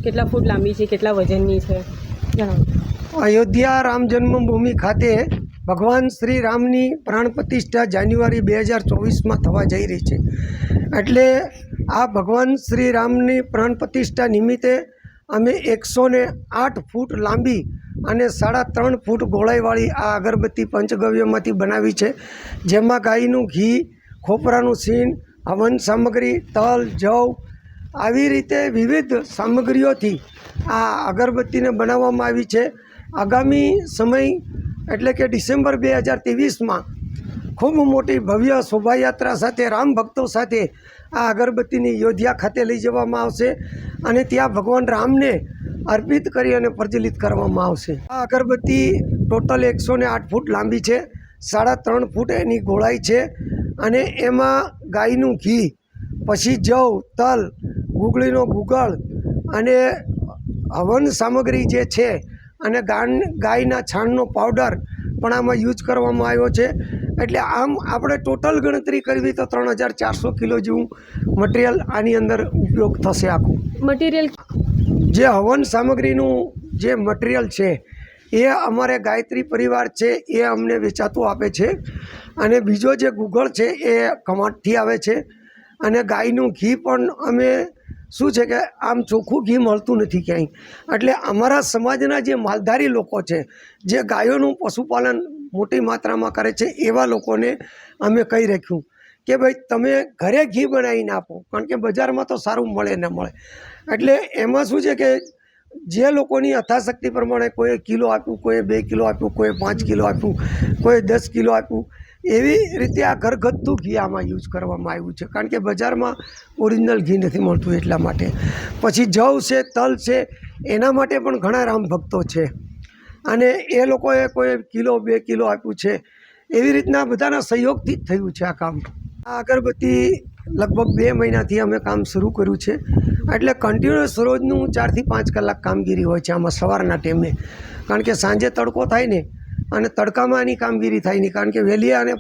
કેટલા ફૂટ લાંબી છે, કેટલા વજનની છે જણાવો। અયોધ્યા રામ જન્મભૂમિ ખાતે ભગવાન શ્રી રામની પ્રાણ પ્રતિષ્ઠા જાન્યુઆરી 2024માં થવા જઈ રહી છે। એટલે આ ભગવાન શ્રી રામની પ્રાણ પ્રતિષ્ઠા નિમિત્તે અમે 108 ફૂટ લાંબી અને 3.5 ફૂટ ગોળાઈવાળી આ અગરબત્તી પંચગવ્યમાંથી બનાવી છે, જેમાં ગાયનું ઘી, ખોપરાનું સીન, હવન સામગ્રી, તલ, જવ આવી રીતે વિવિધ સામગ્રીઓથી આ અગરબત્તીને બનાવવામાં આવી છે। આગામી સમય એટલે કે ડિસેમ્બર 2023માં ખૂબ મોટી ભવ્ય શોભાયાત્રા સાથે રામ ભક્તો સાથે આ અગરબત્તીની અયોધ્યા ખાતે લઈ જવામાં આવશે અને ત્યાં ભગવાન રામને અર્પિત કરી અને પ્રજ્વલિત કરવામાં આવશે। આ અગરબત્તી ટોટલ 108 ફૂટ લાંબી છે, 3.5 ફૂટ એની ગોળાઈ છે અને એમાં ગાયનું ઘી, પછી જવ, તલ, ગુગળીનો ગુગળ અને હવન સામગ્રી જે છે અને ગાયના છાણનો પાવડર પણ આમાં યુઝ કરવામાં આવ્યો છે। એટલે આમ આપણે ટોટલ ગણતરી કરવી તો 3400 કિલો જેવું મટીરિયલ આની અંદર ઉપયોગ થશે। આખું મટીરિયલ જે હવન સામગ્રીનું જે મટીરિયલ છે એ અમારે ગાયત્રી પરિવાર છે એ અમને વેચાતું આપે છે અને બીજો જે ગુગળ છે એ કમાટથી આવે છે અને ગાયનું ઘી પણ અમે શું છે કે આમ ચોખ્ખું ઘી મળતું નથી ક્યાંય। એટલે અમારા સમાજના જે માલધારી લોકો છે, જે ગાયોનું પશુપાલન મોટી માત્રામાં કરે છે, એવા લોકોને અમે કહી રાખ્યું કે ભાઈ તમે ઘરે ઘી બનાવીને આપો, કારણ કે બજારમાં તો સારું મળે ન મળે। એટલે એમાં શું છે કે જે લોકોની યથાશક્તિ પ્રમાણે કોઈ કિલો આપ્યું, કોઈ 2 કિલો આપ્યું, કોઈ 5 કિલો આપ્યું, કોઈ 10 કિલો આપ્યું, એવી રીતે આ ઘરગથ્થુ ઘી આમાં યુઝ કરવામાં આવ્યું છે, કારણ કે બજારમાં ઓરિજિનલ ઘી નથી મળતું એટલા માટે। પછી જવ છે, તલ છે, એના માટે પણ ઘણા રામ ભક્તો છે અને એ લોકોએ કોઈ કિલો 2 કિલો આપ્યું છે। એવી રીતના બધાના સહયોગથી જ થયું છે આ કામ। આ અગરબત્તી લગભગ 2 મહિનાથી અમે કામ શરૂ કર્યું છે, એટલે કન્ટિન્યુઅસ રોજનું 4 થી 5 કલાક કામગીરી હોય છે આમાં સવારના ટાઈમે, કારણ કે સાંજે તડકો થાય ને અને તડકામાં આની કામગીરી થાય નહીં, કારણ કે વહેલી અને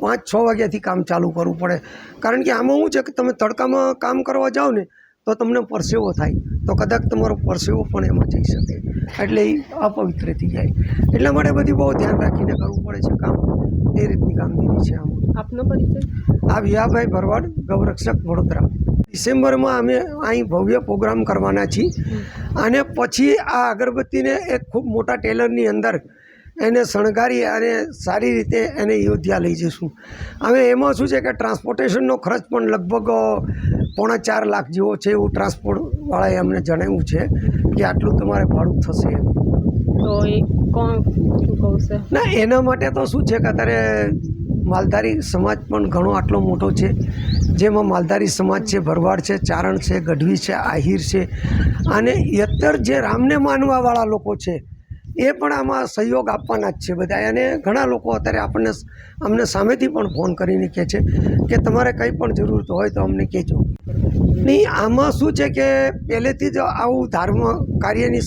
5-6 વાગ્યાથી કામ ચાલુ કરવું પડે। કારણ કે આમાં શું છે કે તમે તડકામાં કામ કરવા જાઓ ને તો તમને પરસેવો થાય, તો કદાચ તમારો પરસેવો પણ એમાં જઈ શકે, એટલે એ અપવિત્ર થઈ જાય। એટલા માટે બધી બહુ ધ્યાન રાખીને કરવું પડે છે કામ। એ રીતની કામગીરી છે આમાં। આપનો પરિચય? આ વિયાભાઈ ભરવાડ, ગૌરક્ષક, વડોદરા। ડિસેમ્બરમાં અમે અહીં ભવ્ય પ્રોગ્રામ કરવાના છીએ અને પછી આ અગરબત્તીને એક ખૂબ મોટા ટેલરની અંદર એને શણગારી અને સારી રીતે એને અયોધ્યા લઈ જઈશું। હવે એમાં શું છે કે ટ્રાન્સપોર્ટેશનનો ખર્ચ પણ લગભગ 4.5 લાખ જેવો છે, એવું ટ્રાન્સપોર્ટવાળાએ અમને જણાવ્યું છે કે આટલું તમારે ભાડું થશે। તો એ કોણ ચૂકવશે? ના, એના માટે તો શું છે કે અત્યારે માલધારી સમાજ પણ ઘણો આટલો મોટો છે, જેમાં માલધારી સમાજ છે, ભરવાડ છે, ચારણ છે, ગઢવી છે, આહિર છે અને યત્તર જે રામને માનવાવાળા લોકો છે એ પણ આમાં સહયોગ આપવાના જ છે બધા। અને ઘણા લોકો અત્યારે અમને સામેથી પણ ફોન કરીને કહે છે કે તમારે કંઈ પણ જરૂરત હોય તો અમને કહેજો। નહીં, આમાં શું છે કે પહેલેથી જ આવું ધર્મ કાર્યની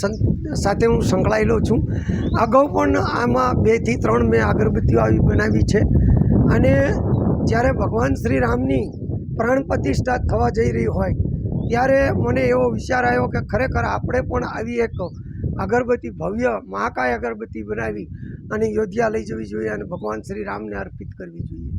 સાથે હું સંકળાયેલો છું। અગાઉ પણ આમાં 2 થી 3 મેં અગરબત્તીઓ આવી બનાવી છે અને જ્યારે ભગવાન શ્રી રામની પ્રાણ પ્રતિષ્ઠા થવા જઈ રહી હોય ત્યારે મને એવો વિચાર આવ્યો કે ખરેખર આપણે પણ આવી એક અગરબત્તી ભવ્ય મહાકાય અગરબત્તી બનાવી અને અયોધ્યા લઈ જવી જોઈએ અને ભગવાન શ્રી રામને અર્પિત કરવી જોઈએ।